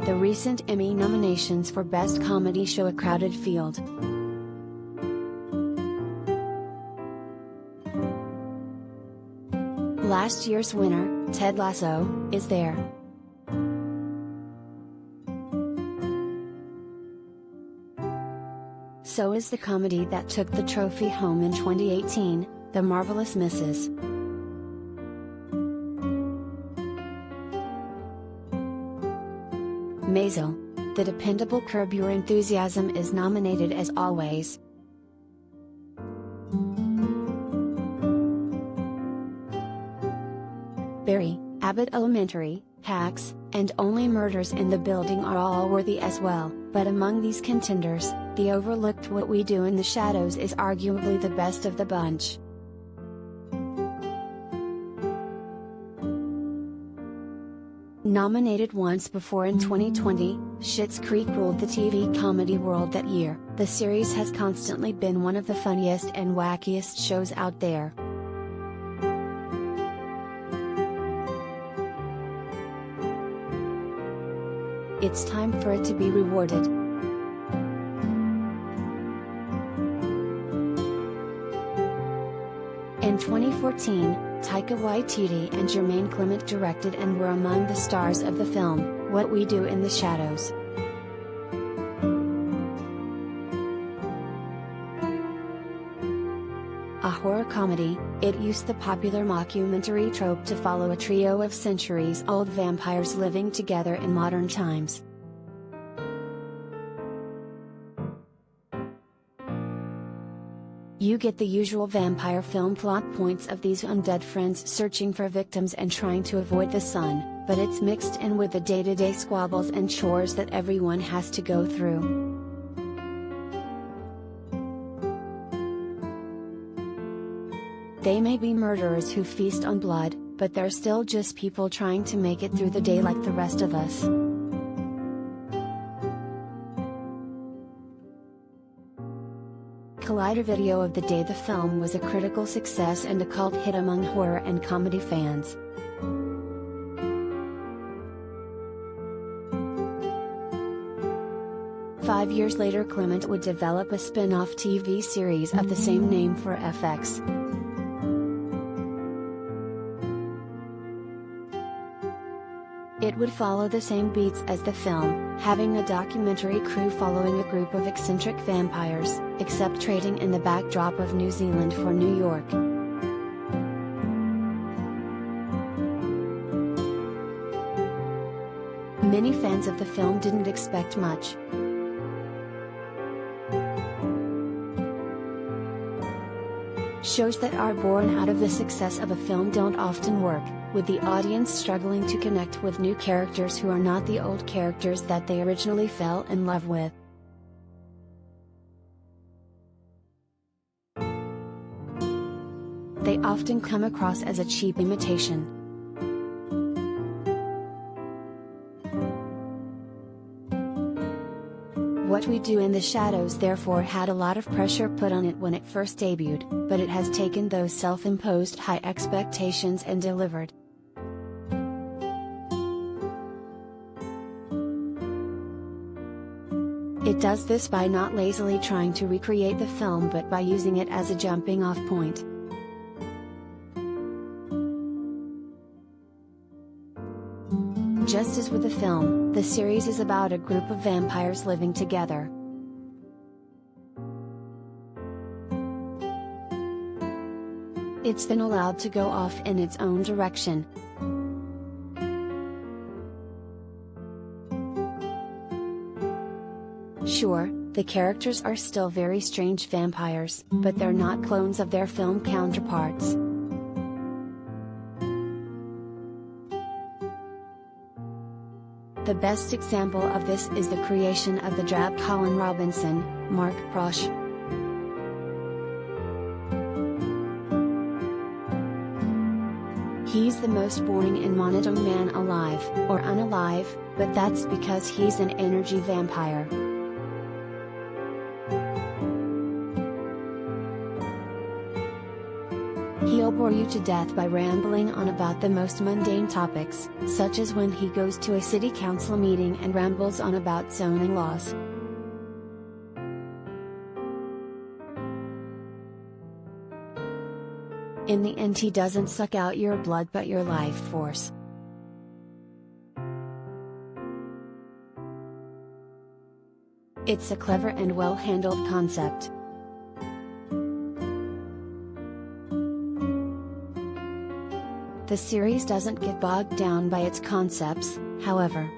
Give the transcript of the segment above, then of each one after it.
the recent Emmy nominations for Best Comedy Show A Crowded Field. Last year's winner, Ted Lasso, is there. So is the comedy that took the trophy home in 2018, The Marvelous Mrs. Maisel, the dependable Curb Your Enthusiasm is nominated as always. Barry, Abbott Elementary, Hacks, and Only Murders in the Building are all worthy as well, but among these contenders, the overlooked What We Do in the Shadows is arguably the best of the bunch. Nominated once before in 2020, Schitt's Creek ruled the TV comedy world that year. The series has constantly been one of the funniest and wackiest shows out there. It's time for it to be rewarded. In 2014, Taika Waititi and Jermaine Clement directed and were among the stars of the film, What We Do in the Shadows. A horror comedy, it used the popular mockumentary trope to follow a trio of centuries-old vampires living together in modern times. You get the usual vampire film plot points of these undead friends searching for victims and trying to avoid the sun, but it's mixed in with the day-to-day squabbles and chores that everyone has to go through. They may be murderers who feast on blood, but they're still just people trying to make it through the day like the rest of us. Collider video of the day the film was a critical success and a cult hit among horror and comedy fans. Five years later, Clement would develop a spin-off TV series of the same name for FX. It would follow the same beats as the film, having a documentary crew following a group of eccentric vampires, except trading in the backdrop of New Zealand for New York. Many fans of the film didn't expect much. Shows that are born out of the success of a film don't often work, with the audience struggling to connect with new characters who are not the old characters that they originally fell in love with. They often come across as a cheap imitation. What We Do in the Shadows therefore had a lot of pressure put on it when it first debuted, but it has taken those self-imposed high expectations and delivered. It does this by not lazily trying to recreate the film but by using it as a jumping-off point. Just as with the film, the series is about a group of vampires living together. It's been allowed to go off in its own direction. Sure, the characters are still very strange vampires, but they're not clones of their film counterparts. The best example of this is the creation of the drab Colin Robinson, Mark Prosh. He's the most boring and monotone man alive, or unalive, but that's because he's an energy vampire. He'll bore you to death by rambling on about the most mundane topics, such as when he goes to a city council meeting and rambles on about zoning laws. In the end, he doesn't suck out your blood but your life force. It's a clever and well-handled concept. The series doesn't get bogged down by its concepts, however.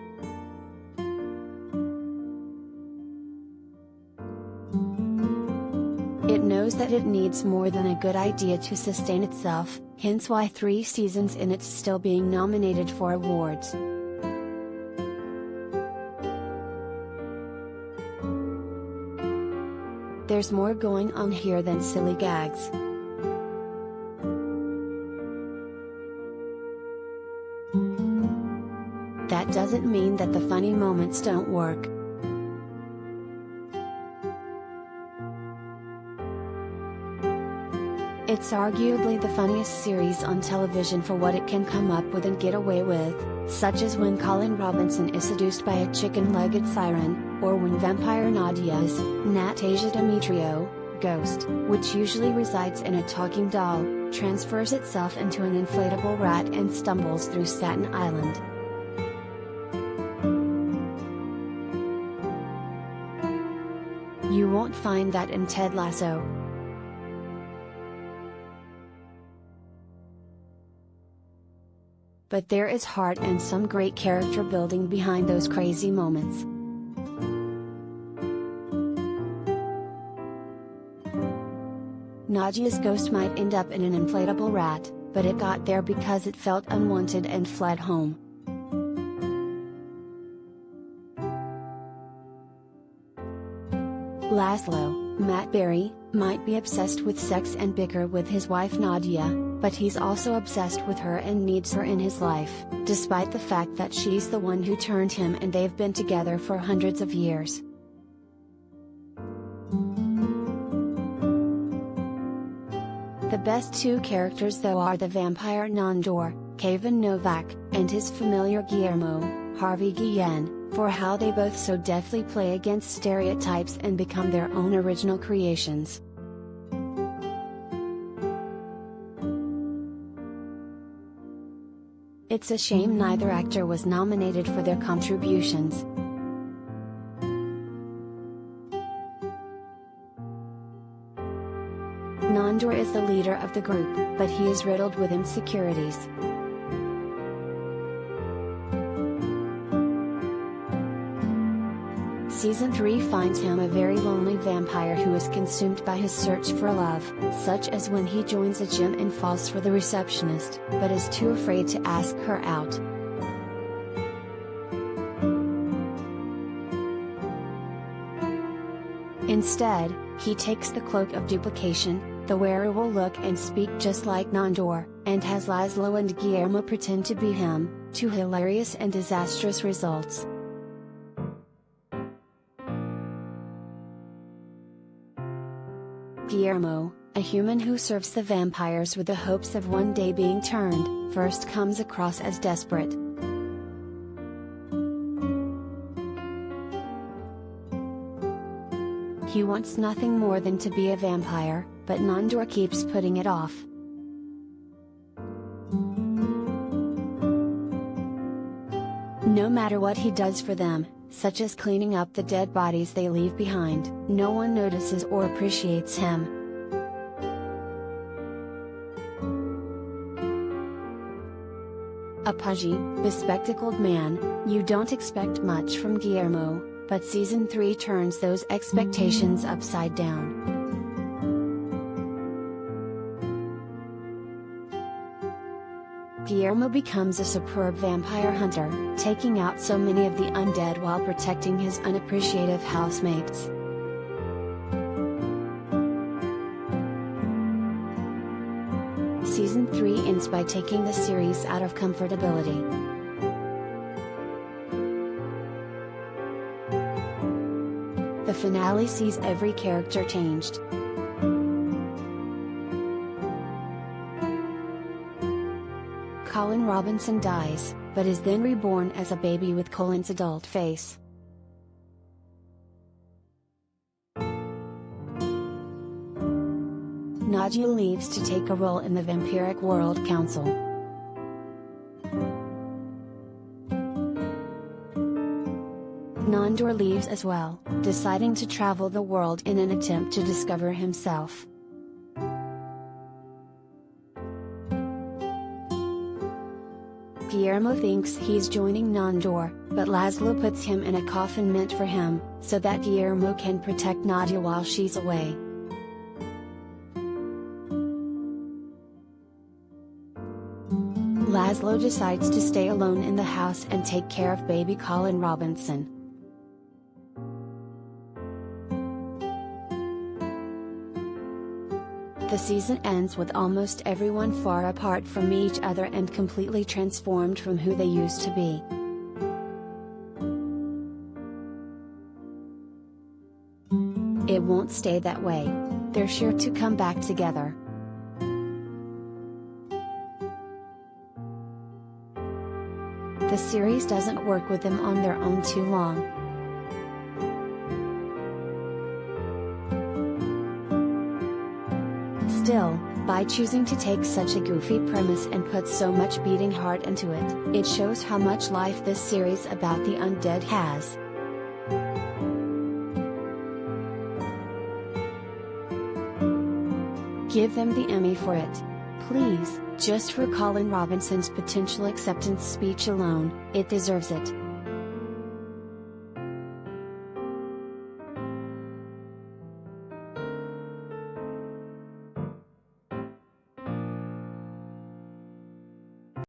It knows that it needs more than a good idea to sustain itself, hence why 3 seasons in it's still being nominated for awards. There's more going on here than silly gags. That doesn't mean that the funny moments don't work. It's arguably the funniest series on television for what it can come up with and get away with, such as when Colin Robinson is seduced by a chicken-legged siren, or when vampire Nadia's, Natasha Demetrio, ghost, which usually resides in a talking doll, transfers itself into an inflatable rat and stumbles through Staten Island. You won't find that in Ted Lasso. But there is heart and some great character building behind those crazy moments. Nadia's ghost might end up in an inflatable rat, but it got there because it felt unwanted and fled home. Laszlo, Matt Berry, might be obsessed with sex and bicker with his wife Nadia, but he's also obsessed with her and needs her in his life, despite the fact that she's the one who turned him and they've been together for hundreds of years. The best 2 characters though are the vampire Nandor, Kevin Novak, and his familiar Guillermo, Harvey Guillen, for how they both so deftly play against stereotypes and become their own original creations. It's a shame neither actor was nominated for their contributions. Nandor is the leader of the group, but he is riddled with insecurities. Season 3 finds him a very lonely vampire who is consumed by his search for love, such as when he joins a gym and falls for the receptionist, but is too afraid to ask her out. Instead, he takes the cloak of duplication, the wearer will look and speak just like Nandor, and has Laszlo and Guillermo pretend to be him, to hilarious and disastrous results. Guillermo, a human who serves the vampires with the hopes of one day being turned, first comes across as desperate. He wants nothing more than to be a vampire, but Nandor keeps putting it off. No matter what he does for them, such as cleaning up the dead bodies they leave behind, no one notices or appreciates him. A pudgy, bespectacled man, you don't expect much from Guillermo, but Season 3 turns those expectations upside down. Guillermo becomes a superb vampire hunter, taking out so many of the undead while protecting his unappreciative housemates. Season 3 ends by taking the series out of comfortability. The finale sees every character changed. Colin Robinson dies, but is then reborn as a baby with Colin's adult face. Nadia leaves to take a role in the Vampiric World Council. Nandor leaves as well, deciding to travel the world in an attempt to discover himself. Guillermo thinks he's joining Nandor, but Laszlo puts him in a coffin meant for him, so that Guillermo can protect Nadia while she's away. Laszlo decides to stay alone in the house and take care of baby Colin Robinson. The season ends with almost everyone far apart from each other and completely transformed from who they used to be. It won't stay that way. They're sure to come back together. The series doesn't work with them on their own too long. Still, by choosing to take such a goofy premise and put so much beating heart into it, it shows how much life this series about the undead has. Give them the Emmy for it. Please, just for Colin Robinson's potential acceptance speech alone, it deserves it.